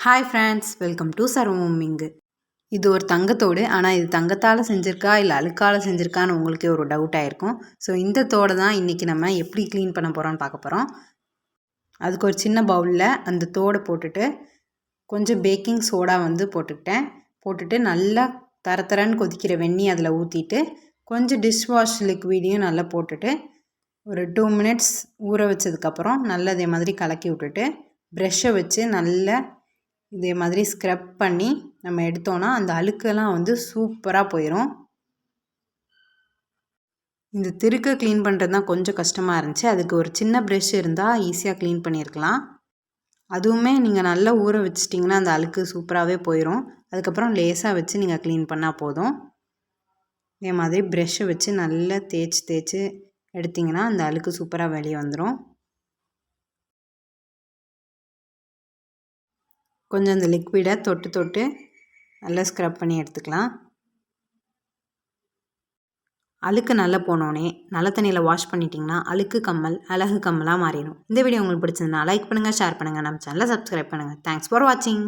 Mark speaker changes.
Speaker 1: Hi friends, welcome to சர்வமிங்கு. இது ஒரு தங்கத்தோடு. ஆனால் இது தங்கத்தால் செஞ்சுருக்கா இல்லை அழுக்கால் செஞ்சுருக்கான்னு உங்களுக்கே ஒரு டவுட் ஆகிருக்கும். ஸோ இந்த தோடை தான் இன்றைக்கி நம்ம எப்படி க்ளீன் பண்ண போகிறோன்னு பார்க்க போகிறோம். அதுக்கு ஒரு சின்ன பவுலில் அந்த தோடை போட்டுட்டு கொஞ்சம் பேக்கிங் சோடா போட்டுட்டு நல்லா தரன்னு கொதிக்கிற வெந்நி அதில் ஊற்றிட்டு கொஞ்சம் டிஷ்வாஷ் லிக்விடையும் நல்லா போட்டுட்டு ஒரு 2 மினிட்ஸ் ஊற வச்சதுக்கப்புறம் நல்லா இதே மாதிரி கலக்கி விட்டுட்டு ப்ரெஷ்ஷை வச்சு நல்லா இதே மாதிரி ஸ்க்ரப் பண்ணி நம்ம எடுத்தோன்னா அந்த அழுக்கெல்லாம் சூப்பராக போயிடும். இந்த திருக்கை க்ளீன் பண்ணுறது தான் கொஞ்சம் கஷ்டமாக இருந்துச்சு. அதுக்கு ஒரு சின்ன ப்ரெஷ் இருந்தால் ஈஸியாக க்ளீன் பண்ணியிருக்கலாம். அதுவுமே நீங்கள் நல்லா ஊற வச்சிட்டிங்கன்னா அந்த அழுக்கு சூப்பராகவே போயிடும். அதுக்கப்புறம் லேசாக வச்சு நீங்கள் க்ளீன் பண்ணால் போதும். இதே மாதிரி ப்ரெஷ்ஷை வச்சு நல்லா தேய்ச்சி எடுத்திங்கன்னா அந்த அழுக்கு சூப்பராக வெளியே வந்துடும். கொஞ்சம் அந்த லிக்விடை தொட்டு நல்லா ஸ்க்ரப் பண்ணி எடுத்துக்கலாம். அழுக்கு நல்லா போனோடனே நல்ல தண்ணியில் வாஷ் பண்ணிட்டிங்கன்னா அழுக்கு கம்மல் அழகு கம்மலாக மாறிடும். இந்த வீடியோ உங்களுக்கு பிடிச்சிருந்தா லைக் பண்ணுங்கள், ஷேர் பண்ணுங்கள், நம்ம சேனலை சப்ஸ்கிரைப் பண்ணுங்கள். தேங்க்ஸ் ஃபார் வாட்சிங்.